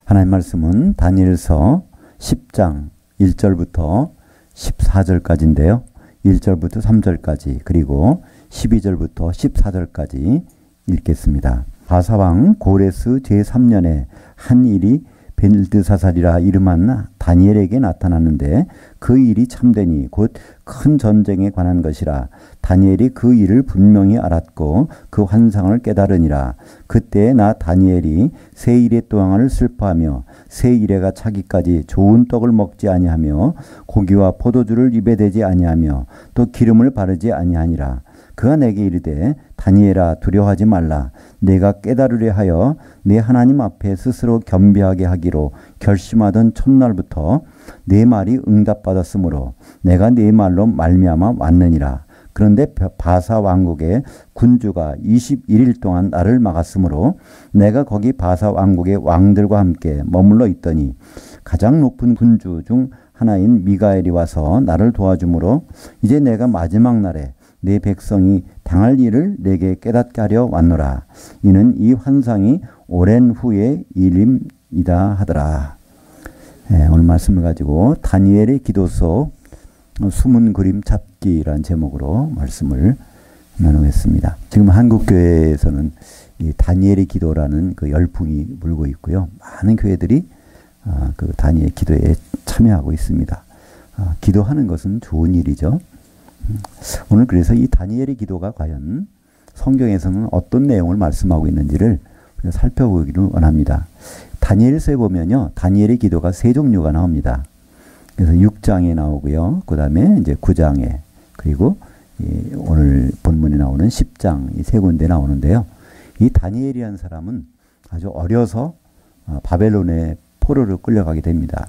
하나님 말씀은 다니엘서 10장 1절부터 14절까지인데요. 1절부터 3절까지 그리고 12절부터 14절까지 읽겠습니다. 바사왕 고레스 제3년에 한 일이 벨드사살이라 이름한 다니엘에게 나타났는데 그 일이 참되니 곧 큰 전쟁에 관한 것이라. 다니엘이 그 일을 분명히 알았고 그 환상을 깨달으니라. 그때 나 다니엘이 새 이레 동안을 슬퍼하며 새 이레가 차기까지 좋은 떡을 먹지 아니하며 고기와 포도주를 입에 대지 아니하며 또 기름을 바르지 아니하니라. 그가 내게 이르되 다니엘아 두려워하지 말라. 내가 깨달으려 하여 내 하나님 앞에 스스로 겸비하게 하기로 결심하던 첫날부터 내 말이 응답받았으므로 내가 네 말로 말미암아 왔느니라. 그런데 바사 왕국의 군주가 21일 동안 나를 막았으므로 내가 거기 바사 왕국의 왕들과 함께 머물러 있더니 가장 높은 군주 중 하나인 미가엘이 와서 나를 도와주므로 이제 내가 마지막 날에 내 백성이 당할 일을 내게 깨닫게 하려 왔노라. 이는 이 환상이 오랜 후의 일임이다 하더라. 오늘 말씀을 가지고 다니엘의 기도 속 숨은 그림 찾기라는 제목으로 말씀을 나누겠습니다. 지금 한국교회에서는 이 다니엘의 기도라는 그 열풍이 불고 있고요. 많은 교회들이 그 다니엘 기도에 참여하고 있습니다. 기도하는 것은 좋은 일이죠. 오늘 그래서 이 다니엘의 기도가 과연 성경에서는 어떤 내용을 말씀하고 있는지를 우리가 살펴보기를 원합니다. 다니엘서에 보면요, 다니엘의 기도가 세 종류가 나옵니다. 그래서 6장에 나오고요, 그 다음에 이제 9장에, 그리고 오늘 본문에 나오는 10장 이 세 군데 나오는데요. 이 다니엘이라는 사람은 아주 어려서 바벨론의 포로로 끌려가게 됩니다.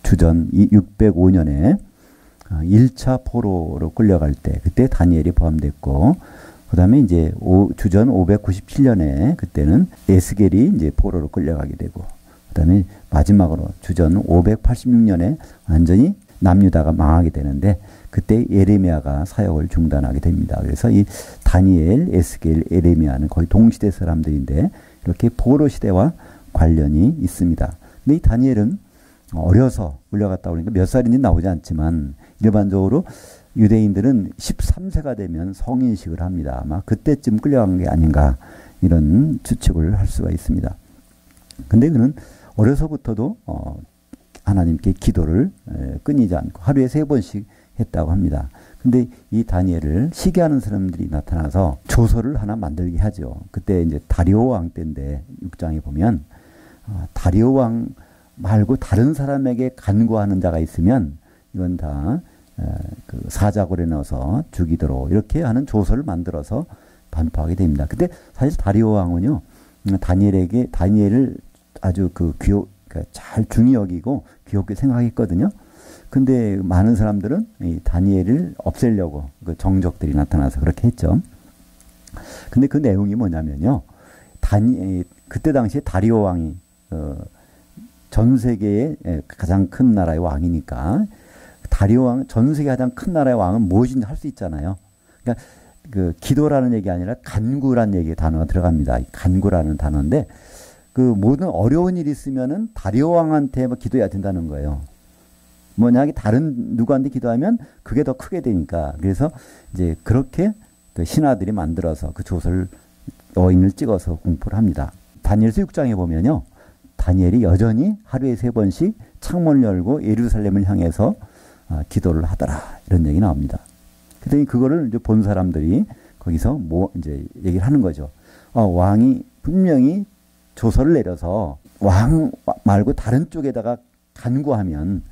주전 605년에 1차 포로로 끌려갈 때 그때 다니엘이 포함됐고, 그 다음에 이제 주전 597년에 그때는 에스겔이 이제 포로로 끌려가게 되고, 그 다음에 마지막으로 주전 586년에 완전히 남유다가 망하게 되는데 그때 예레미야가 사역을 중단하게 됩니다. 그래서 이 다니엘, 에스겔, 예레미야는 거의 동시대 사람들인데 이렇게 포로 시대와 관련이 있습니다. 근데 이 다니엘은 어려서 끌려갔다 오니까 몇 살인지 나오지 않지만 일반적으로 유대인들은 13세가 되면 성인식을 합니다. 아마 그때쯤 끌려간 게 아닌가 이런 추측을 할 수가 있습니다. 근데 그는 어려서부터도 하나님께 기도를 끊이지 않고 하루에 3번씩 했다고 합니다. 근데 이 다니엘을 시기하는 사람들이 나타나서 조서를 하나 만들게 하죠. 그때 이제 다리오 왕 때인데 6장에 보면 다리오 왕 말고 다른 사람에게 간구하는 자가 있으면 이건 다 그 사자골에 넣어서 죽이도록 이렇게 하는 조서를 만들어서 반포하게 됩니다. 근데 사실 다리오 왕은요, 다니엘을 아주 잘 중히 여기고 귀엽게 생각했거든요. 근데 많은 사람들은 이 다니엘을 없애려고 그 정적들이 나타나서 그렇게 했죠. 근데 그 내용이 뭐냐면요, 그때 당시에 다리오 왕이 전 세계의 가장 큰 나라의 왕이니까 다리오 왕, 전 세계 가장 큰 나라의 왕은 무엇인지 할 수 있잖아요. 그러니까 그 기도라는 얘기 아니라 간구라는 얘기 단어가 들어갑니다. 간구라는 단어인데 그 모든 어려운 일이 있으면은 다리오 왕한테 기도해야 된다는 거예요. 뭐냐, 다른 누구한테 기도하면 그게 더 크게 되니까. 그래서 이제 그렇게 그 신하들이 만들어서 그 조서를 여인을 찍어서 공포를 합니다. 다니엘서 6장에 보면요, 다니엘이 여전히 하루에 3번씩 창문을 열고 예루살렘을 향해서 기도를 하더라 이런 얘기 나옵니다. 그랬더니 그거를 이제 본 사람들이 거기서 이제 얘기를 하는 거죠. 왕이 분명히 조서를 내려서 왕 말고 다른 쪽에다가 간구하면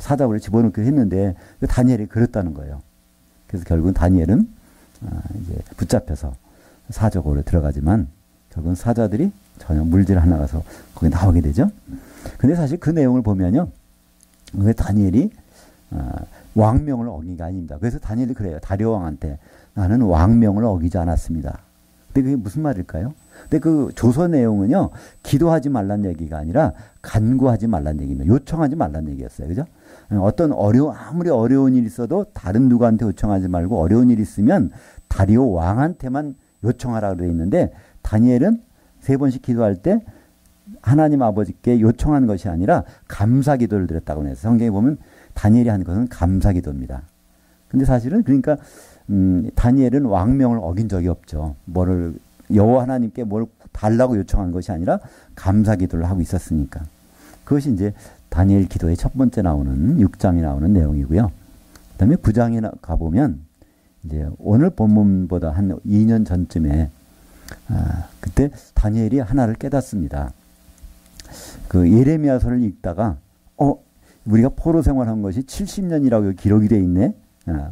사자굴에 집어넣기로 했는데 다니엘이 그랬다는 거예요. 그래서 결국은 다니엘은 이제 붙잡혀서 사자굴에 들어가지만 결국은 사자들이 전혀 물질 안 나가서 거기 나오게 되죠. 근데 사실 그 내용을 보면요, 왜 다니엘이 왕명을 어긴 게 아닙니다. 그래서 다니엘이 그래요. 다리오 왕한테 나는 왕명을 어기지 않았습니다. 근데 그게 무슨 말일까요? 근데 그 조서 내용은요, 기도하지 말란 얘기가 아니라 간구하지 말란 얘기입니다. 요청하지 말란 얘기였어요. 그죠? 아무리 어려운 일이 있어도 다른 누구한테 요청하지 말고 어려운 일이 있으면 다리오 왕한테만 요청하라고 되어 있는데 다니엘은 3번씩 기도할 때 하나님 아버지께 요청한 것이 아니라 감사 기도를 드렸다고 해서 성경에 보면 다니엘이 한 것은 감사 기도입니다. 근데 사실은 그러니까 다니엘은 왕명을 어긴 적이 없죠. 여호와 하나님께 뭘 달라고 요청한 것이 아니라 감사 기도를 하고 있었으니까. 그것이 이제 다니엘 기도의 첫 번째 나오는 6장이 나오는 내용이고요. 그다음에 9장에 가보면 이제 오늘 본문보다 한 2년 전쯤에 그때 다니엘이 하나를 깨닫습니다. 그 예레미야서를 읽다가 우리가 포로 생활한 것이 70년이라고 기록이 돼 있네.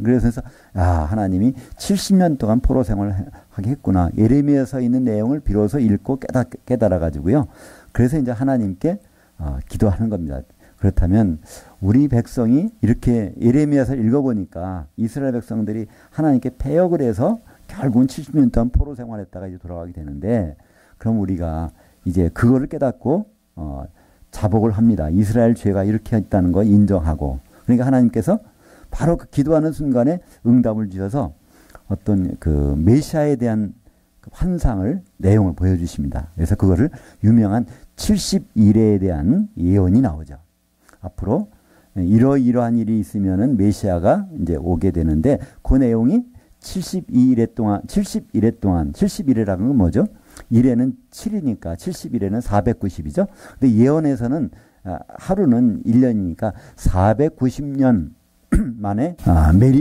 그래서 하나님이 70년 동안 포로 생활을 하게 했구나. 예레미야서에 있는 내용을 비로소 읽고 깨달아 가지고요. 그래서 이제 하나님께 기도하는 겁니다. 그렇다면 우리 백성이 이렇게 예레미야서를 읽어보니까 이스라엘 백성들이 하나님께 패역을 해서 결국은 70년 동안 포로 생활했다가 이제 돌아가게 되는데, 그럼 우리가 이제 그거를 깨닫고 자복을 합니다. 이스라엘 죄가 이렇게 있다는 거 인정하고. 그러니까 하나님께서 바로 그 기도하는 순간에 응답을 주셔서 어떤 그 메시아에 대한 환상을, 내용을 보여주십니다. 그래서 그거를 유명한 70일에 대한 예언이 나오죠. 앞으로 이러이러한 일이 있으면은 메시아가 이제 오게 되는데, 그 내용이 71회 동안, 70일이라는 건 뭐죠? 1회는 7이니까 70일에는 490이죠. 근데 예언에서는 하루는 1년이니까 490년 만에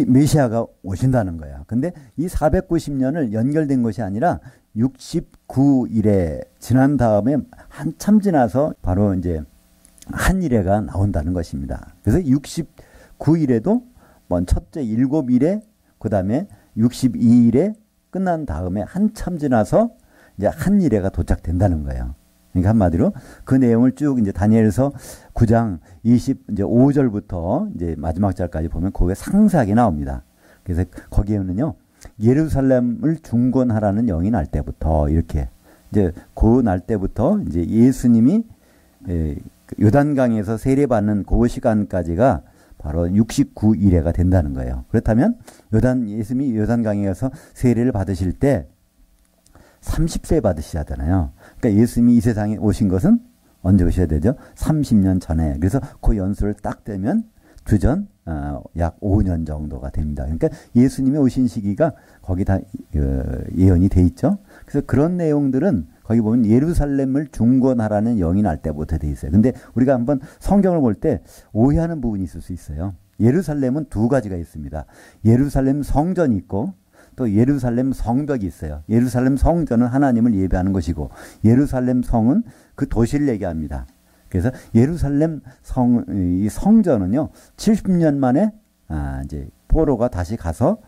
메시아가 오신다는 거야. 근데 이 490년을 연결된 것이 아니라 69일에 지난 다음에 한참 지나서 바로 이제 한 일회가 나온다는 것입니다. 그래서 69일에도 첫째 7일에, 그 다음에 62일에 끝난 다음에 한참 지나서 이제 한 일회가 도착된다는 거예요. 그러니까 한마디로 그 내용을 쭉 이제 다니엘서 9장 25절부터 이제 마지막 절까지 보면 거기에 상세하게 나옵니다. 그래서 거기에는요, 예루살렘을 중건하라는 영이 날 때부터 이렇게 이제 그 날 때부터 이제 예수님이 요단강에서 세례받는 그 시간까지가 바로 69일회가 된다는 거예요. 그렇다면 예수님이 요단강에서 세례를 받으실 때 30세 받으시잖아요. 그러니까 예수님이 이 세상에 오신 것은 언제 오셔야 되죠? 30년 전에. 그래서 그 연수를 딱 떼면 주전 약 5년 정도가 됩니다. 그러니까 예수님이 오신 시기가 거기 다 예언이 돼 있죠. 그래서 그런 내용들은 거기 보면 예루살렘을 중건하라는 영이 날 때부터 돼 있어요. 근데 우리가 한번 성경을 볼 때 오해하는 부분이 있을 수 있어요. 예루살렘은 두 가지가 있습니다. 예루살렘 성전이 있고 또 예루살렘 성벽이 있어요. 예루살렘 성전은 하나님을 예배하는 것이고, 예루살렘 성은 그 도시를 얘기합니다. 그래서 예루살렘 이 성전은요, 70년 만에 이제 포로가 다시 가서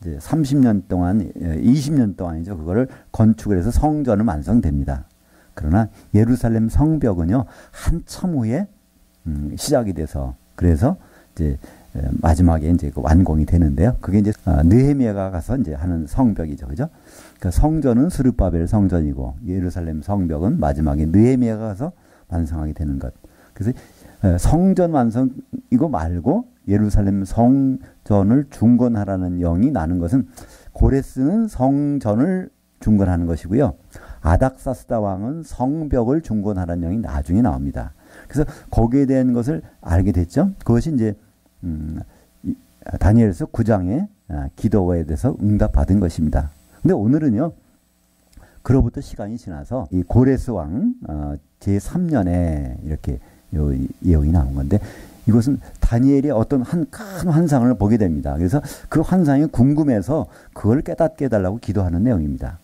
이제 30년 동안, 20년 동안이죠. 그거를 건축을 해서 성전은 완성됩니다. 그러나 예루살렘 성벽은요, 한참 후에 시작이 돼서, 그래서 이제 마지막에 이제 완공이 되는데요. 그게 이제 느헤미야가 가서 이제 하는 성벽이죠, 그죠? 그러니까 성전은 스룹바벨 성전이고 예루살렘 성벽은 마지막에 느헤미야가 가서 완성하게 되는 것. 그래서 성전 완성 이거 말고 예루살렘 성전을 중건하라는 영이 나는 것은 고레스는 성전을 중건하는 것이고요. 아닥사스다 왕은 성벽을 중건하라는 영이 나중에 나옵니다. 그래서 거기에 대한 것을 알게 됐죠. 그것이 이제 다니엘서 9장의 기도에 대해서 응답받은 것입니다. 근데 오늘은요, 그로부터 시간이 지나서 이 고레스 왕 제3년에 이렇게 예언이 나온 건데, 이것은 다니엘이 어떤 큰 환상을 보게 됩니다. 그래서 그 환상이 궁금해서 그걸 깨닫게 해달라고 기도하는 내용입니다.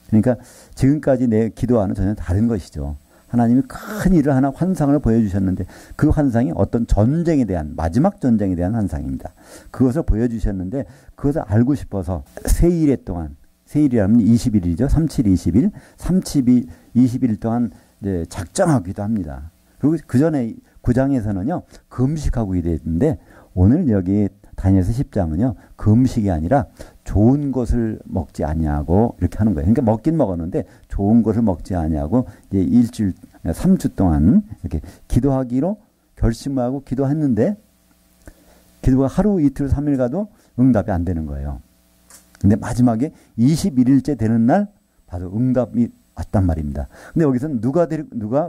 그러니까 지금까지 내 기도와는 전혀 다른 것이죠. 하나님이 큰 일을 하나 환상을 보여주셨는데, 그 환상이 어떤 전쟁에 대한, 마지막 전쟁에 대한 환상입니다. 그것을 보여주셨는데 그것을 알고 싶어서 세일에 동안, 세일이라면 20일이죠. 37, 20일, 30일, 20일 동안 이제 작정하기도 합니다. 그리고 그 전에 9장에서는요, 금식하고 기도했는데, 오늘 여기 다니엘서 10장은요, 금식이 아니라 좋은 것을 먹지 아니하고 이렇게 하는 거예요. 그러니까 먹긴 먹었는데 좋은 것을 먹지 아니하고 이제 일주일, 3주 동안 이렇게 기도하기로 결심하고 기도했는데, 기도가 하루 이틀 3일 가도 응답이 안 되는 거예요. 근데 마지막에 21일째 되는 날 바로 응답이 왔단 말입니다. 근데 여기서는 누가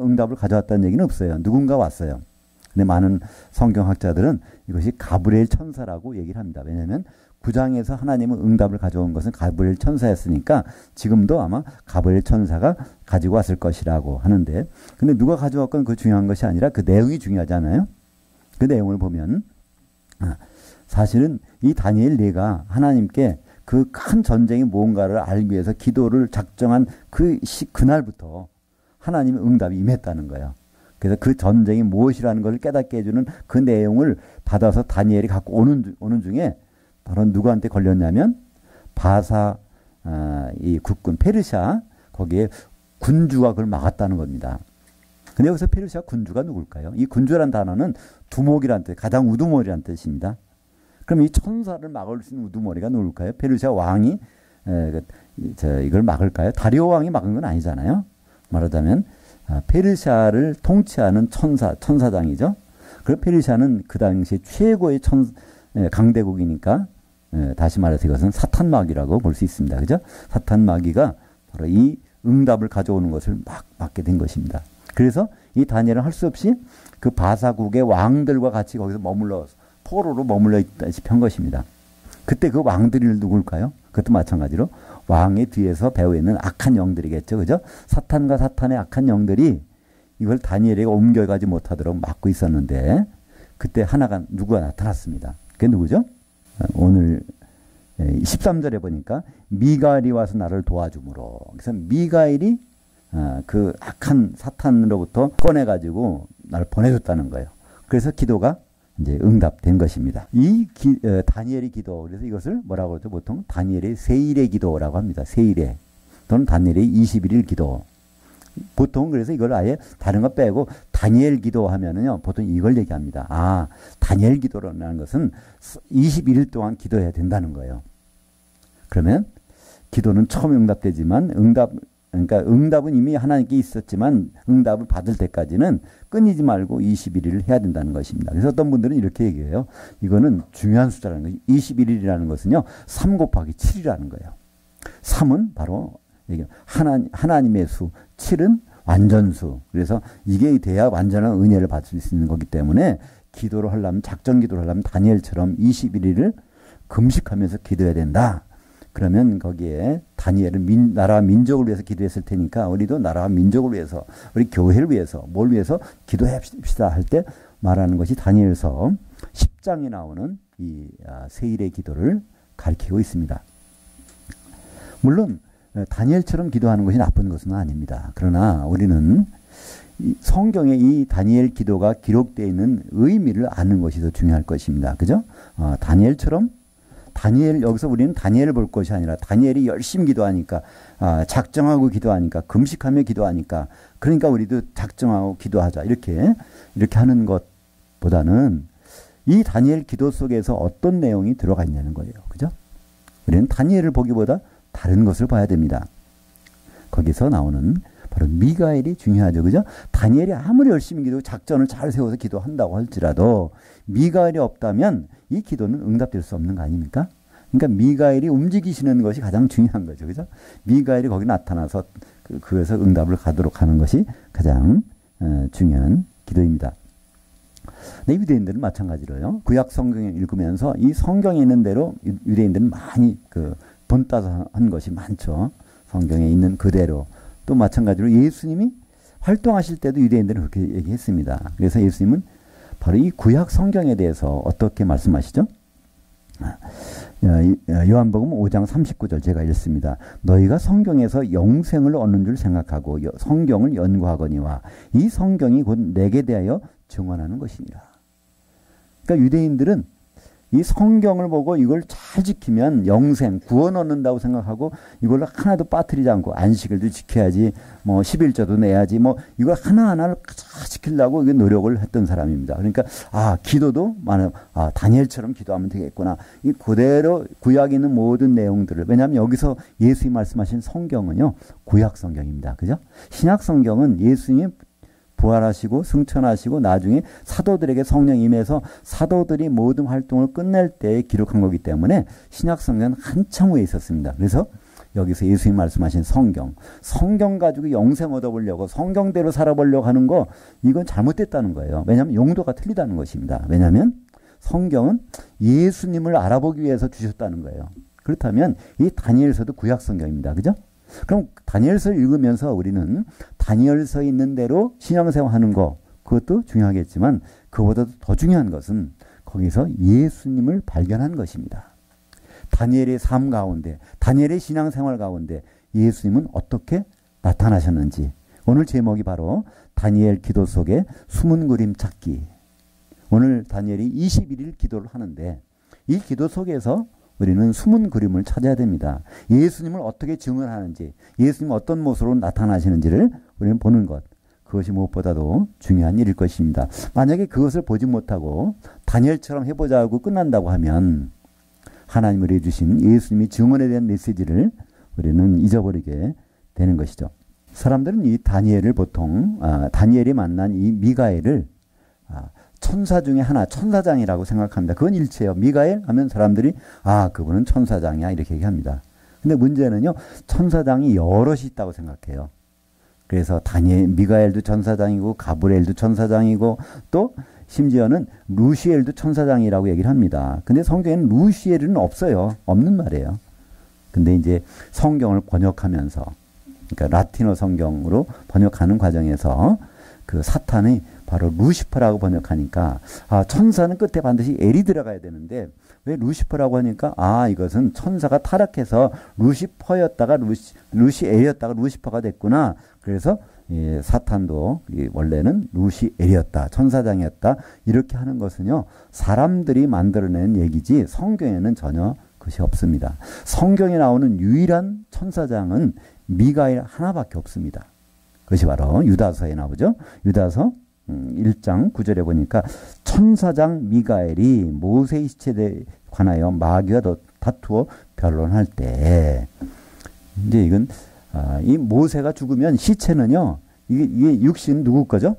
응답을 가져왔다는 얘기는 없어요. 누군가 왔어요. 근데 많은 성경학자들은 이것이 가브리엘 천사라고 얘기를 합니다. 왜냐하면 9장에서 하나님은 응답을 가져온 것은 가브리엘 천사였으니까 지금도 아마 가브리엘 천사가 가지고 왔을 것이라고 하는데, 근데 누가 가져왔건 그 중요한 것이 아니라 그 내용이 중요하잖아요. 그 내용을 보면 사실은 이 다니엘 네가 하나님께 그 큰 전쟁이 뭔가를 알기 위해서 기도를 작정한 그날부터 하나님의 응답이 임했다는 거예요. 그래서 그 전쟁이 무엇이라는 것을 깨닫게 해주는 그 내용을 받아서 다니엘이 갖고 오는 중에 바로 누구한테 걸렸냐면 바사 이 국군 페르시아 거기에 군주가 그걸 막았다는 겁니다. 근데 여기서 페르시아 군주가 누굴까요? 이 군주란 단어는 두목이란 뜻, 가장 우두머리란 뜻입니다. 그럼 이 천사를 막을 수 있는 우두머리가 누굴까요? 페르시아 왕이 이걸 막을까요? 다리오 왕이 막은 건 아니잖아요. 말하자면 페르시아를 통치하는 천사장이죠. 그 페르시아는 그 당시 최고의 강대국이니까 다시 말해서 이것은 사탄마귀라고 볼 수 있습니다. 그죠? 사탄마귀가 바로 이 응답을 가져오는 것을 막게 된 것입니다. 그래서 이 다니엘은 할 수 없이 그 바사국의 왕들과 같이 거기서 포로로 머물러 있다시피 한 것입니다. 그때 그 왕들이 누굴까요? 그것도 마찬가지로 왕의 뒤에서 배후에 있는 악한 영들이겠죠. 그죠? 사탄과 사탄의 악한 영들이 이걸 다니엘에게 옮겨가지 못하도록 막고 있었는데 그때 누구가 나타났습니다. 그게 누구죠? 오늘 13절에 보니까 미가엘이 와서 나를 도와주므로. 그래서 미가엘이 그 악한 사탄으로부터 꺼내가지고 나를 보내줬다는 거예요. 그래서 기도가 이제 응답된 것입니다. 다니엘의 기도, 그래서 이것을 뭐라고 그러죠? 보통 다니엘의 세일의 기도라고 합니다. 세일의 또는 다니엘의 21일 기도. 보통 그래서 이걸 아예 다른 거 빼고 다니엘 기도하면은요, 보통 이걸 얘기합니다. 다니엘 기도라는 것은 21일 동안 기도해야 된다는 거예요. 그러면 기도는 처음 응답되지만 응답은 이미 하나님께 있었지만 응답을 받을 때까지는 끊이지 말고 21일을 해야 된다는 것입니다. 그래서 어떤 분들은 이렇게 얘기해요. 이거는 중요한 숫자라는 거예요. 21일이라는 것은요, 3 곱하기 7이라는 거예요. 3은 바로 하나님의 수, 7은 완전수. 그래서 이게 돼야 완전한 은혜를 받을 수 있는 거기 때문에 기도를 하려면, 작정 기도를 하려면 다니엘처럼 21일을 금식하면서 기도해야 된다. 그러면 거기에 다니엘은 나라와 민족을 위해서 기도했을 테니까 우리도 나라와 민족을 위해서, 우리 교회를 위해서, 뭘 위해서 기도합시다 할 때 말하는 것이 다니엘서 10장에 나오는 이 세일의 기도를 가리키고 있습니다. 물론 다니엘처럼 기도하는 것이 나쁜 것은 아닙니다. 그러나 우리는 성경에 이 다니엘 기도가 기록되어 있는 의미를 아는 것이 더 중요할 것입니다. 그죠? 여기서 우리는 다니엘을 볼 것이 아니라 다니엘이 열심히 기도하니까, 작정하고 기도하니까, 금식하며 기도하니까, 그러니까 우리도 작정하고 기도하자. 이렇게 하는 것보다는 이 다니엘 기도 속에서 어떤 내용이 들어가 있냐는 거예요. 그죠? 우리는 다니엘을 보기보다 다른 것을 봐야 됩니다. 거기서 나오는 바로 미가엘이 중요하죠. 그죠? 다니엘이 아무리 열심히 기도, 작전을 잘 세워서 기도한다고 할지라도 미가엘이 없다면 이 기도는 응답될 수 없는 거 아닙니까? 그러니까 미가엘이 움직이시는 것이 가장 중요한 거죠. 그죠? 미가엘이 거기 나타나서 그래서 응답을 가도록 하는 것이 가장 중요한 기도입니다. 네, 유대인들은 마찬가지로요. 구약 성경을 읽으면서 이 성경에 있는 대로 유대인들은 많이 본따서 한 것이 많죠. 성경에 있는 그대로. 또 마찬가지로 예수님이 활동하실 때도 유대인들은 그렇게 얘기했습니다. 그래서 예수님은 바로 이 구약 성경에 대해서 어떻게 말씀하시죠? 요한복음 5장 39절 제가 읽습니다. 너희가 성경에서 영생을 얻는 줄 생각하고 성경을 연구하거니와 이 성경이 곧 내게 대하여 증언하는 것이니라. 그러니까 유대인들은 이 성경을 보고 이걸 잘 지키면 영생, 구원 얻는다고 생각하고 이걸 하나도 빠뜨리지 않고 안식일도 지켜야지, 11조도 내야지, 이걸 하나하나를 잘 지키려고 노력을 했던 사람입니다. 그러니까, 기도도 다니엘처럼 기도하면 되겠구나. 이 그대로 구약에 있는 모든 내용들을, 왜냐하면 여기서 예수님이 말씀하신 성경은요, 구약 성경입니다. 그죠? 신약 성경은 예수님이 부활하시고 승천하시고 나중에 사도들에게 성령이 임해서 사도들이 모든 활동을 끝낼 때 기록한 거기 때문에 신약 성경은 한참 후에 있었습니다. 그래서 여기서 예수님 말씀하신 성경. 성경 가지고 영생 얻어보려고 성경대로 살아보려고 하는 거 이건 잘못됐다는 거예요. 왜냐하면 용도가 틀리다는 것입니다. 왜냐하면 성경은 예수님을 알아보기 위해서 주셨다는 거예요. 그렇다면 이 다니엘서도 구약 성경입니다. 그죠? 그럼 다니엘서를 읽으면서 우리는 다니엘서에 있는 대로 신앙생활하는 거 그것도 중요하겠지만 그보다도 더 중요한 것은 거기서 예수님을 발견한 것입니다. 다니엘의 삶 가운데 다니엘의 신앙생활 가운데 예수님은 어떻게 나타나셨는지 오늘 제목이 바로 다니엘 기도 속에 숨은 그림 찾기. 오늘 다니엘이 21일 기도를 하는데 이 기도 속에서 우리는 숨은 그림을 찾아야 됩니다. 예수님을 어떻게 증언하는지 예수님 어떤 모습으로 나타나시는지를 우리는 보는 것. 그것이 무엇보다도 중요한 일일 것입니다. 만약에 그것을 보지 못하고 다니엘처럼 해보자고 끝난다고 하면 하나님이 우리에게 주신 예수님이 증언에 대한 메시지를 우리는 잊어버리게 되는 것이죠. 사람들은 이 다니엘을 보통 다니엘이 만난 이 미가엘을 천사 중에 하나, 천사장이라고 생각합니다. 그건 일체예요. 미가엘 하면 사람들이 그분은 천사장이야 이렇게 얘기합니다. 근데 문제는요. 천사장이 여럿이 있다고 생각해요. 그래서 미가엘도 천사장이고 가브리엘도 천사장이고 또 심지어는 루시엘도 천사장이라고 얘기를 합니다. 근데 성경에는 루시엘은 없어요. 없는 말이에요. 근데 이제 성경을 번역하면서 그러니까 라틴어 성경으로 번역하는 과정에서 그 사탄이 바로 루시퍼라고 번역하니까 천사는 끝에 반드시 엘이 들어가야 되는데 왜 루시퍼라고 하니까 이것은 천사가 타락해서 루시퍼였다가 루시엘이었다가 루시퍼가 됐구나. 그래서 사탄도 원래는 루시엘이었다. 천사장이었다. 이렇게 하는 것은요. 사람들이 만들어낸 얘기지 성경에는 전혀 그것이 없습니다. 성경에 나오는 유일한 천사장은 미가엘 하나밖에 없습니다. 그것이 바로 유다서에 나오죠. 유다서 1장 9절에 보니까 천사장 미가엘이 모세의 시체에 관하여 마귀와 다투어 변론할 때 이제 이건 이 모세가 죽으면 시체는요 이게 육신 누구 거죠?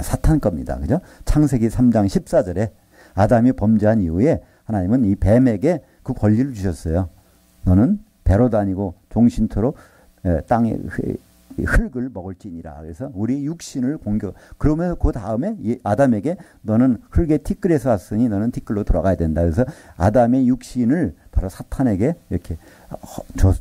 사탄 겁니다. 그죠? 창세기 3장 14절에 아담이 범죄한 이후에 하나님은 이 뱀에게 그 권리를 주셨어요. 너는 배로 다니고 종신토로 땅에 흙을 먹을지니라. 그래서 우리 육신을 공격. 그러면 그 다음에 아담에게 너는 흙의 티끌에서 왔으니 너는 티끌로 돌아가야 된다. 그래서 아담의 육신을 바로 사탄에게 이렇게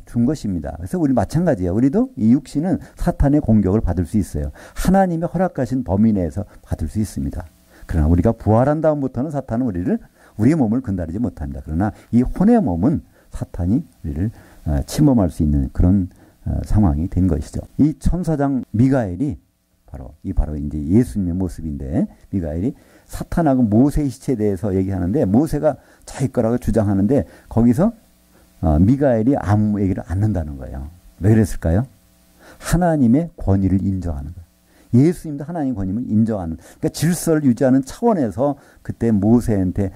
준 것입니다. 그래서 우리 마찬가지예요. 우리도 이 육신은 사탄의 공격을 받을 수 있어요. 하나님의 허락하신 범위 내에서 받을 수 있습니다. 그러나 우리가 부활한 다음부터는 사탄은 우리의 몸을 건드리지 못합니다. 그러나 이 혼의 몸은 사탄이 우리를 침범할 수 있는 그런 상황이 된 것이죠. 이 천사장 미가엘이 바로 이제 예수님의 모습인데 미가엘이 사탄하고 모세의 시체에 대해서 얘기하는데 모세가 자기 거라고 주장하는데 거기서 미가엘이 아무 얘기를 안 한다는 거예요. 왜 그랬을까요? 하나님의 권위를 인정하는 거예요. 예수님도 하나님의 권위를 인정하는 그러니까 질서를 유지하는 차원에서 그때 모세한테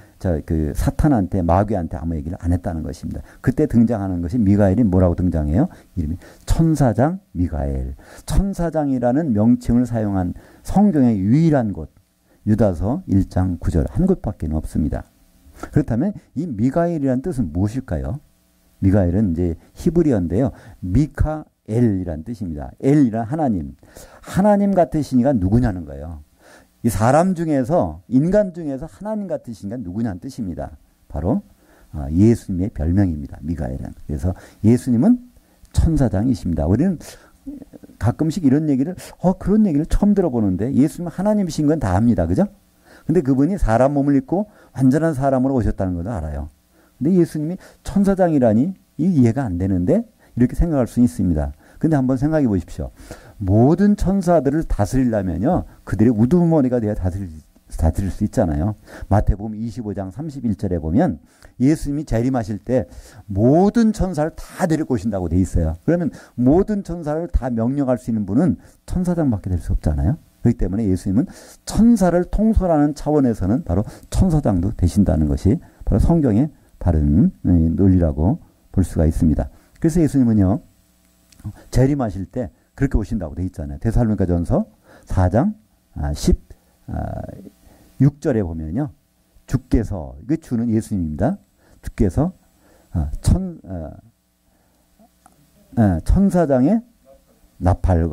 그 사탄한테 마귀한테 아무 얘기를 안 했다는 것입니다. 그때 등장하는 것이 미가엘이 뭐라고 등장해요? 이름이 천사장 미가엘. 천사장이라는 명칭을 사용한 성경의 유일한 곳 유다서 1장 9절 한 곳밖에 없습니다. 그렇다면 이 미가엘이라는 뜻은 무엇일까요? 미가엘은 이제 히브리어인데요. 미카엘이라는 뜻입니다. 엘이란 하나님. 하나님 같으시니까 누구냐는 거예요. 이 사람 중에서 인간 중에서 하나님 같으시니까 누구냐는 뜻입니다. 바로 예수님의 별명입니다. 미가엘은. 그래서 예수님은 천사장이십니다. 우리는 가끔씩 이런 얘기를 그런 얘기를 처음 들어보는데 예수님은 하나님이신 건 다 압니다. 그죠? 근데 그분이 사람 몸을 입고 완전한 사람으로 오셨다는 것도 알아요. 근데 예수님이 천사장이라니 이해가 안 되는데 이렇게 생각할 수 있습니다. 근데 한번 생각해 보십시오. 모든 천사들을 다스리려면요. 그들의 우두머리가 되어 다스릴 수 있잖아요. 마태복음 25장 31절에 보면 예수님이 재림하실 때 모든 천사를 다 데리고 오신다고 돼 있어요. 그러면 모든 천사를 다 명령할 수 있는 분은 천사장밖에 될 수 없잖아요. 그렇기 때문에 예수님은 천사를 통솔하는 차원에서는 바로 천사장도 되신다는 것이 바로 성경의 바른 논리라고 볼 수가 있습니다. 그래서 예수님은요. 재림하실 때 그렇게 오신다고 돼 있잖아요. 데살로니가전서 4장 16절에 보면요. 주께서 이게 주는 예수님입니다. 주께서 천사장의 나팔,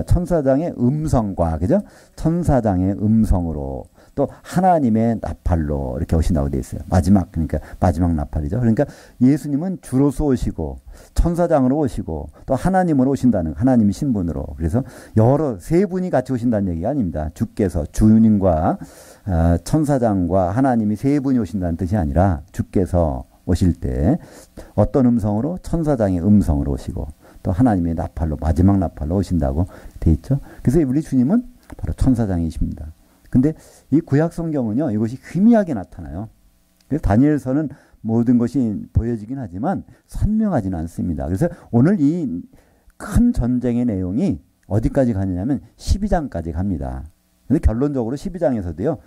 천사장의 음성과, 그죠? 천사장의 음성으로 또 하나님의 나팔로 이렇게 오신다고 되어 있어요. 마지막, 그러니까 마지막 나팔이죠. 그러니까 예수님은 주로서 오시고 천사장으로 오시고 또 하나님으로 오신다는, 하나님의 신분으로. 그래서 세 분이 같이 오신다는 얘기가 아닙니다. 주께서, 주님과 천사장과 하나님이 세 분이 오신다는 뜻이 아니라 주께서 오실 때 어떤 음성으로? 천사장의 음성으로 오시고 또 하나님의 나팔로, 마지막 나팔로 오신다고 돼 있죠. 그래서 우리 주님은 바로 천사장이십니다. 근데 이 구약 성경은요, 이것이 희미하게 나타나요. 그래서 다니엘서는 모든 것이 보여지긴 하지만 선명하지는 않습니다. 그래서 오늘 이 큰 전쟁의 내용이 어디까지 가느냐면 12장까지 갑니다. 근데 결론적으로 12장에서도요,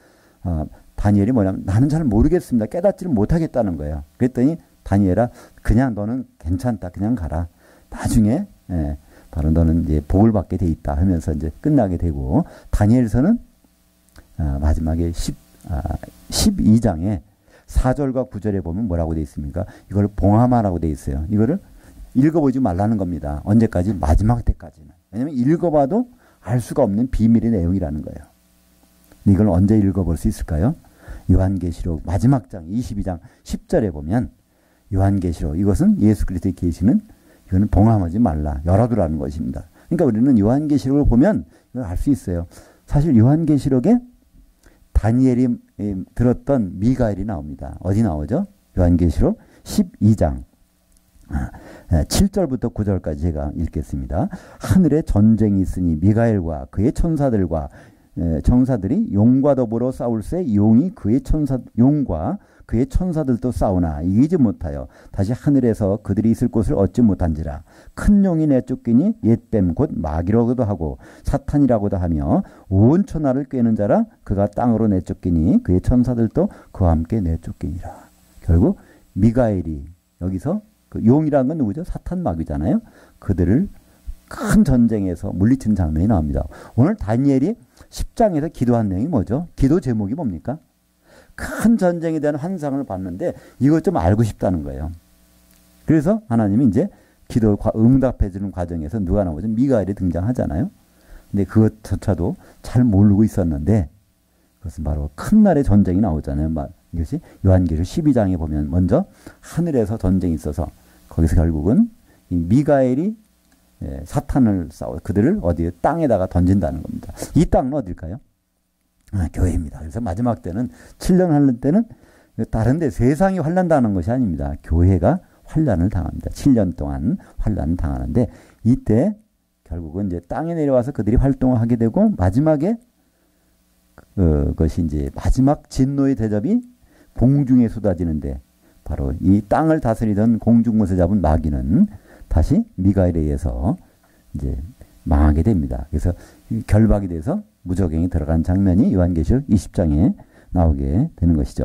다니엘이 뭐냐면 나는 잘 모르겠습니다. 깨닫지를 못하겠다는 거예요. 그랬더니 다니엘아, 그냥 너는 괜찮다. 그냥 가라. 나중에 바로 너는 이제 복을 받게 돼 있다 하면서 이제 끝나게 되고, 다니엘서는 마지막에 12장에 4절과 9절에 보면 뭐라고 되어 있습니까? 이걸 봉하마라고 되어 있어요. 이거를 읽어보지 말라는 겁니다. 언제까지? 마지막 때까지는. 왜냐하면 읽어봐도 알 수가 없는 비밀의 내용이라는 거예요. 이걸 언제 읽어볼 수 있을까요? 요한계시록 마지막 장 22장 10절에 보면 요한계시록, 이것은 예수 그리스도의 계시는, 이거는 봉함하지 말라, 열어두라는 것입니다. 그러니까 우리는 요한계시록을 보면 이걸 알 수 있어요. 사실 요한계시록에 다니엘이 들었던 미가엘이 나옵니다. 어디 나오죠? 요한계시록 12장 7절부터 9절까지 제가 읽겠습니다. 하늘에 전쟁이 있으니 미가엘과 그의 천사들과 정사들이 용과 더불어 싸울새 용이 용과 그의 천사들도 싸우나 이기지 못하여 다시 하늘에서 그들이 있을 곳을 얻지 못한지라. 큰 용이 내쫓기니 옛뱀 곧 마귀라고도 하고 사탄이라고도 하며 온 천하를 꿰는 자라. 그가 땅으로 내쫓기니 그의 천사들도 그와 함께 내쫓기니라. 결국 미가엘이, 여기서 그 용이라는 건 누구죠? 사탄, 마귀잖아요. 그들을 큰 전쟁에서 물리치는 장면이 나옵니다. 오늘 다니엘이 10장에서 기도한 내용이 뭐죠? 기도 제목이 뭡니까? 큰 전쟁에 대한 환상을 봤는데 이것 좀 알고 싶다는 거예요. 그래서 하나님이 이제 기도 응답해 주는 과정에서 누가 나오죠? 미가엘이 등장하잖아요. 근데 그것조차도 잘 모르고 있었는데 그것은 바로 큰 날의 전쟁이 나오잖아요. 이것이 요한계시록 12장에 보면 먼저 하늘에서 전쟁이 있어서 거기서 결국은 이 미가엘이 사탄을 그들을 어디에 땅에다가 던진다는 겁니다. 이 땅은 어딜까요? 교회입니다. 그래서 마지막 때는 7년 환란 때는 다른 데 세상이 환란당하는 것이 아닙니다. 교회가 환란을 당합니다. 7년 동안 환란을 당하는데 이때 결국은 이제 땅에 내려와서 그들이 활동을 하게 되고 마지막에 그것이 이제 마지막 진노의 대접이 공중에 쏟아지는데 바로 이 땅을 다스리던 공중무서 잡은 마귀는 다시 미가엘에 의해서 이제 망하게 됩니다. 그래서 결박이 돼서 무적행이 들어간 장면이 요한계시록 20장에 나오게 되는 것이죠.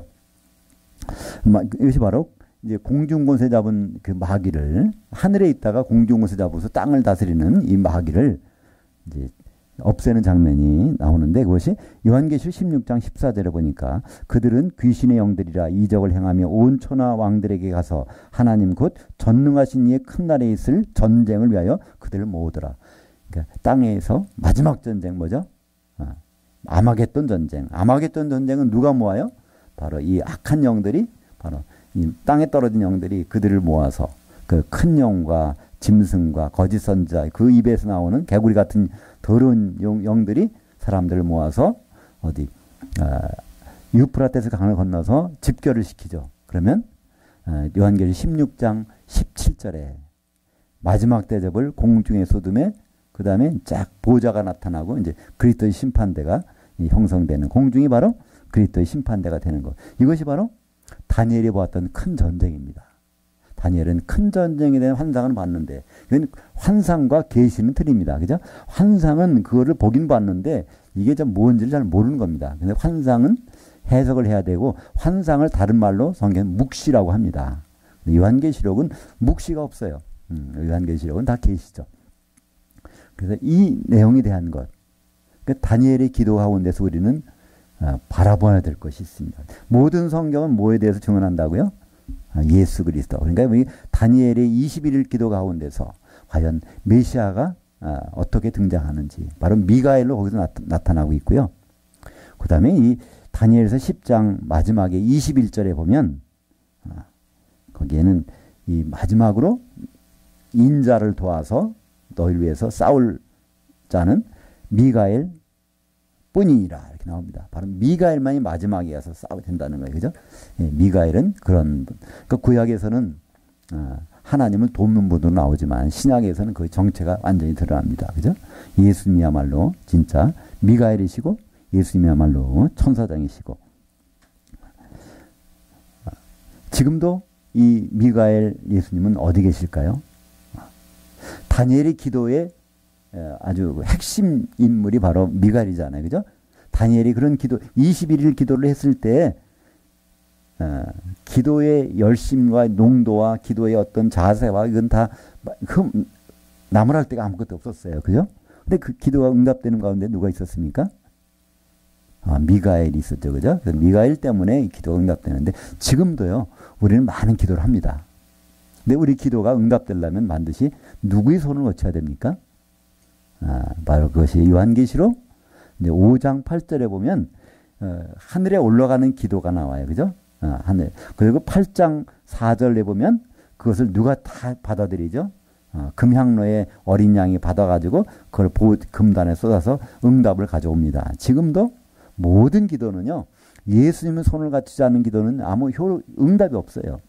이것이 바로 이제 공중권세 잡은 그 마귀를, 하늘에 있다가 공중권세 잡아서 땅을 다스리는 이 마귀를 이제 없애는 장면이 나오는데 그것이 요한계시록 16장 14절에 보니까 그들은 귀신의 영들이라 이적을 행하며 온 천하 왕들에게 가서 하나님 곧 전능하신 이의 큰 날에 있을 전쟁을 위하여 그들을 모으더라. 그러니까 땅에서 마지막 전쟁 뭐죠? 아마겟돈 전쟁. 아마겟돈 전쟁은 누가 모아요? 바로 이 악한 영들이, 바로 이 땅에 떨어진 영들이 그들을 모아서 그 큰 영과 짐승과 거짓 선지자, 그 입에서 나오는 개구리 같은 더러운 영들이 사람들을 모아서 어디 유프라테스 강을 건너서 집결을 시키죠. 그러면 요한계시록 16장 17절에 마지막 대접을 공중에 쏟음에 그 다음에 쫙 보좌가 나타나고 이제 그리스도의 심판대가 형성되는, 공중이 바로 그리스도의 심판대가 되는 것. 이것이 바로 다니엘이 보았던 큰 전쟁입니다. 다니엘은 큰 전쟁에 대한 환상을 봤는데 이건 환상과 계시는 틀립니다. 그죠? 환상은 그거를 보긴 봤는데 이게 좀 뭔지를 잘 모르는 겁니다. 근데 환상은 해석을 해야 되고 환상을 다른 말로 성경은 묵시라고 합니다. 요한계시록은 묵시가 없어요. 요한계시록은 다 계시죠. 그래서 이 내용에 대한 것, 그러니까 다니엘의 기도 가운데서 우리는 바라봐야 될 것이 있습니다. 모든 성경은 뭐에 대해서 증언한다고요? 예수 그리스도. 그러니까 다니엘의 21일 기도 가운데서 과연 메시아가 어떻게 등장하는지 바로 미가엘로 거기서 나타나고 있고요. 그 다음에 이 다니엘서 10장 마지막에 21절에 보면 거기에는 이 마지막으로 인자를 도와서 너희를 위해서 싸울 자는 미가엘 뿐이니라 이렇게 나옵니다. 바로 미가엘만이 마지막에 가서 싸워야 된다는 거예요. 그죠? 예, 미가엘은 그런 분. 그러니까 구약에서는 하나님을 돕는 분으로 나오지만 신약에서는 그 정체가 완전히 드러납니다. 그죠? 예수님이야말로 진짜 미가엘이시고 예수님이야말로 천사장이시고 지금도 이 미가엘 예수님은 어디 계실까요? 다니엘의 기도의 아주 핵심 인물이 바로 미가엘이잖아요. 그죠? 다니엘이 그런 기도 21일 기도를 했을 때 기도의 열심과 농도와 기도의 어떤 자세와 이건 다 나무랄 데가 아무것도 없었어요. 그죠? 근데 그 기도가 응답되는 가운데 누가 있었습니까? 미가엘이 있었죠. 그죠? 그래서 미가엘 때문에 이 기도가 응답되는데 지금도요. 우리는 많은 기도를 합니다. 근데 우리 기도가 응답되려면 반드시 누구의 손을 거쳐야 됩니까? 바로 그것이 요한계시록 5장 8절에 보면 하늘에 올라가는 기도가 나와요. 그죠? 하늘. 그리고 8장 4절에 보면 그것을 누가 다 받아들이죠? 금향로의 어린 양이 받아가지고 그걸 금단에 쏟아서 응답을 가져옵니다. 지금도 모든 기도는요. 예수님의 손을 갖추지 않는 기도는 아무 응답이 없어요.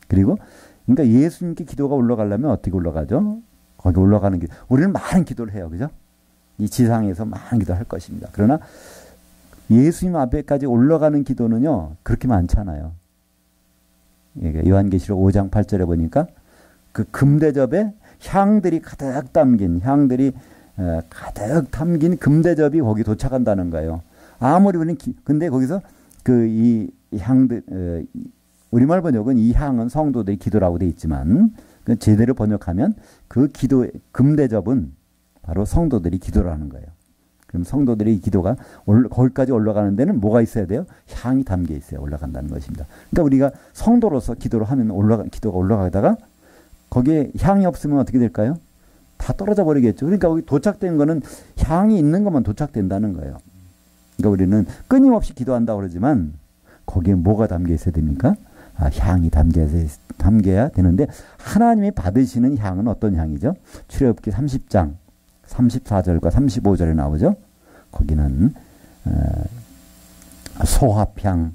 그리고 그러니까 예수님께 기도가 올라가려면 어떻게 올라가죠? 거기 올라가는 길. 우리는 많은 기도를 해요. 그죠? 이 지상에서 많은 기도를 할 것입니다. 그러나 예수님 앞에까지 올라가는 기도는요. 그렇게 많잖아요. 요한계시록 5장 8절에 보니까 그 금대접에 향들이 가득 담긴 금대접이 거기 도착한다는 거예요. 아무리 우리는 근데 거기서 이 향들 우리말 번역은 이 향은 성도들의 기도라고 되어 있지만 제대로 번역하면 그 기도의 금대접은 바로 성도들이 기도라는 거예요. 그럼 성도들의 기도가 거기까지 올라가는 데는 뭐가 있어야 돼요? 향이 담겨 있어야 올라간다는 것입니다. 그러니까 우리가 성도로서 기도를 하면 기도가 올라가다가 거기에 향이 없으면 어떻게 될까요? 다 떨어져 버리겠죠. 그러니까 거기 도착된 거는 향이 있는 것만 도착된다는 거예요. 그러니까 우리는 끊임없이 기도한다고 그러지만 거기에 뭐가 담겨 있어야 됩니까? 향이 담겨야 되는데 하나님이 받으시는 향은 어떤 향이죠? 출애굽기 30장 34절과 35절에 나오죠. 거기는 소합향,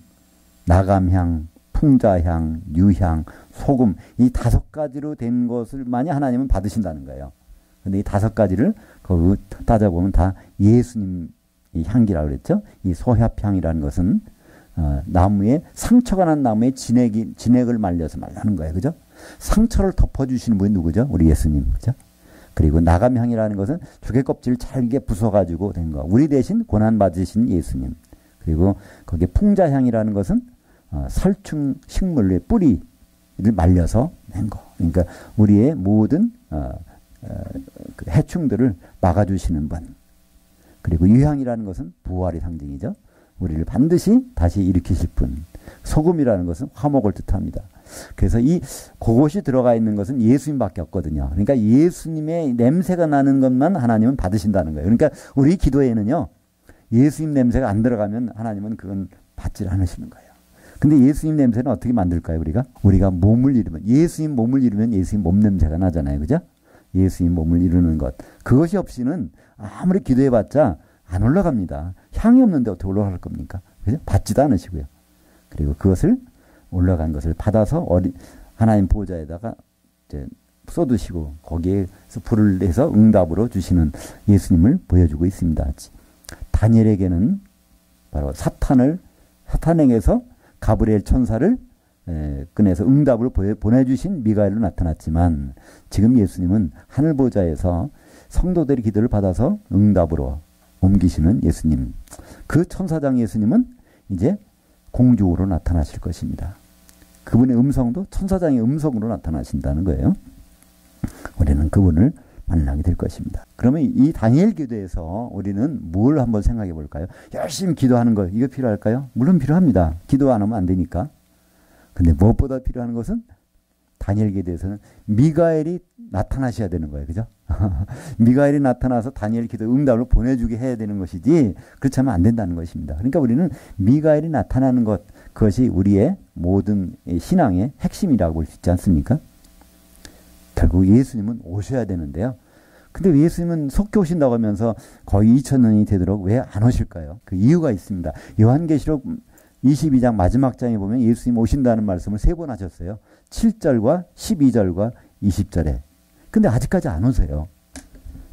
나감향, 풍자향, 유향, 소금 이 5가지로 된 것을 많이 하나님은 받으신다는 거예요. 근데 이 5가지를 거기 따져보면 다 예수님 이 향기라고 그랬죠. 이 소합향이라는 것은 나무에 상처가 난 나무에 진액을 말려서 말라는 거예요. 그죠? 상처를 덮어주시는 분이 누구죠? 우리 예수님. 그죠? 그리고 나감향이라는 것은 조개껍질을 잘게 부숴가지고 된 거. 우리 대신 고난받으신 예수님. 그리고 거기에 풍자향이라는 것은 살충 식물의 뿌리를 말려서 낸 거. 그러니까 우리의 모든 그 해충들을 막아주시는 분. 그리고 유향이라는 것은 부활의 상징이죠. 우리를 반드시 다시 일으키실 분. 소금이라는 것은 화목을 뜻합니다. 그래서 그것이 들어가 있는 것은 예수님밖에 없거든요. 그러니까 예수님의 냄새가 나는 것만 하나님은 받으신다는 거예요. 그러니까 우리 기도에는요. 예수님 냄새가 안 들어가면 하나님은 그건 받지 않으시는 거예요. 근데 예수님 냄새는 어떻게 만들까요? 우리가 몸을 이루면 예수님 몸을 이루면 예수님 몸 냄새가 나잖아요. 그죠? 예수님 몸을 이루는 것. 그것이 없이는 아무리 기도해봤자 안 올라갑니다. 향이 없는데 어떻게 올라갈 겁니까? 그죠? 받지도 않으시고요. 그리고 그것을 올라간 것을 받아서 하나님 보좌에다가 이제 쏟으시고 거기에서 불을 내서 응답으로 주시는 예수님을 보여주고 있습니다. 다니엘에게는 바로 사탄에게서 가브리엘 천사를 꺼내서 응답을 보내주신 미가엘로 나타났지만 지금 예수님은 하늘 보좌에서 성도들의 기도를 받아서 응답으로 옮기시는 예수님. 그 천사장 예수님은 이제 공주로 나타나실 것입니다. 그분의 음성도 천사장의 음성으로 나타나신다는 거예요. 우리는 그분을 만나게 될 것입니다. 그러면 이 다니엘 기도에서 우리는 뭘 한번 생각해 볼까요? 열심히 기도하는 거 이거 필요할까요? 물론 필요합니다. 기도 안 하면 안 되니까. 근데 무엇보다 필요한 것은 다니엘에게 대해서는 미가엘이 나타나셔야 되는 거예요. 그죠? 미가엘이 나타나서 다니엘 기도 응답을 보내주게 해야 되는 것이지 그렇지 않으면 안 된다는 것입니다. 그러니까 우리는 미가엘이 나타나는 것, 그것이 우리의 모든 신앙의 핵심이라고 볼 수 있지 않습니까? 결국 예수님은 오셔야 되는데요. 근데 예수님은 속히 오신다고 하면서 거의 2000년이 되도록 왜 안 오실까요? 그 이유가 있습니다. 요한계시록 22장 마지막 장에 보면 예수님 오신다는 말씀을 3번 하셨어요. 7절과 12절과 20절에. 근데 아직까지 안 오세요.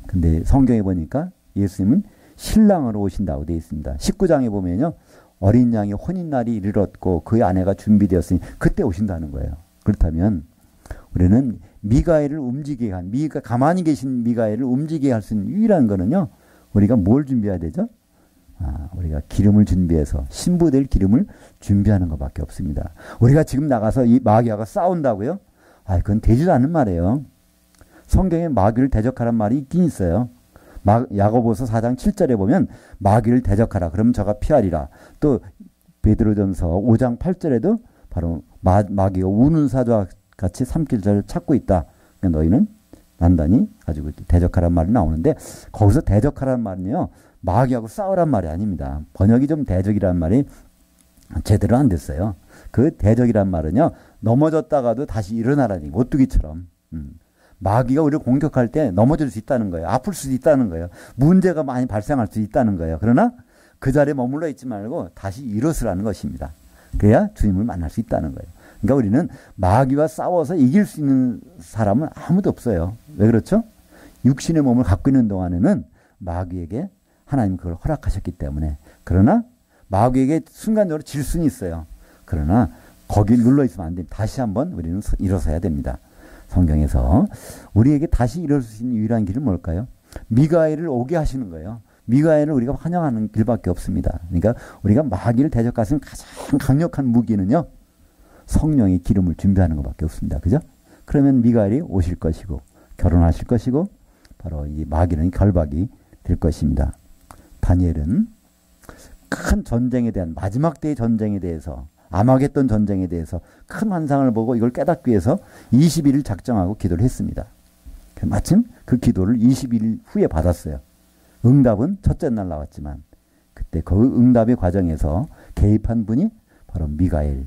근데 성경에 보니까 예수님은 신랑으로 오신다고 되어 있습니다. 19장에 보면요. 어린 양의 혼인날이 이르렀고 그의 아내가 준비되었으니 그때 오신다는 거예요. 그렇다면 우리는 미가엘을 움직이게 한, 가만히 계신 미가엘을 움직이게 할 수 있는 유일한 거는요. 우리가 뭘 준비해야 되죠? 우리가 기름을 준비해서 신부될 기름을 준비하는 것밖에 없습니다. 우리가 지금 나가서 이 마귀와 싸운다고요? 그건 되지도 않는 말이에요. 성경에 마귀를 대적하란 말이 있긴 있어요. 야고보서 4장 7절에 보면 마귀를 대적하라. 그러면 저가 피하리라. 또 베드로전서 5장 8절에도 바로 마귀가 우는 사자와 같이 삼킬 자를 찾고 있다. 그러니까 너희는 단단히 가지고 대적하란 말이 나오는데 거기서 대적하란 말은요. 마귀하고 싸우란 말이 아닙니다. 번역이 좀 대적이란 말이 제대로 안 됐어요. 그 대적이란 말은요. 넘어졌다가도 다시 일어나라니 오뚜기처럼. 마귀가 우리를 공격할 때 넘어질 수 있다는 거예요. 아플 수도 있다는 거예요. 문제가 많이 발생할 수 있다는 거예요. 그러나 그 자리에 머물러 있지 말고 다시 일어서라는 것입니다. 그래야 주님을 만날 수 있다는 거예요. 그러니까 우리는 마귀와 싸워서 이길 수 있는 사람은 아무도 없어요. 왜 그렇죠? 육신의 몸을 갖고 있는 동안에는 마귀에게 하나님 그걸 허락하셨기 때문에. 그러나 마귀에게 순간적으로 질 수는 있어요. 그러나 거기 눌러 있으면 안 됩니다. 다시 한번 우리는 일어서야 됩니다. 성경에서 우리에게 다시 일어설 수 있는 유일한 길은 뭘까요? 미가엘을 오게 하시는 거예요. 미가엘을 우리가 환영하는 길밖에 없습니다. 그러니까 우리가 마귀를 대적할 수 있는 가장 강력한 무기는요. 성령의 기름을 준비하는 것밖에 없습니다. 그죠? 그러면 미가엘이 오실 것이고 결혼하실 것이고 바로 이 마귀는 결박이 될 것입니다. 다니엘은 큰 전쟁에 대한 마지막 때의 전쟁에 대해서 아마겟돈 전쟁에 대해서 큰 환상을 보고 이걸 깨닫기 위해서 20일을 작정하고 기도를 했습니다. 마침 그 기도를 20일 후에 받았어요. 응답은 첫째 날 나왔지만 그때 그 응답의 과정에서 개입한 분이 바로 미가엘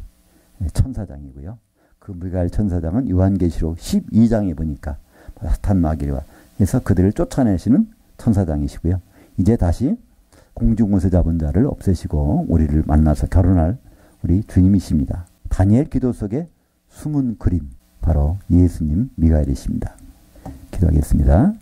천사장이고요. 그 미가엘 천사장은 요한계시록 12장에 보니까 사탄 마귀와 해서 그들을 쫓아내시는 천사장이시고요. 이제 다시 공중에서 잡은 자를 없애시고 우리를 만나서 결혼할 우리 주님이십니다. 다니엘 기도 속에 숨은 그림 바로 예수님 미가엘이십니다. 기도하겠습니다.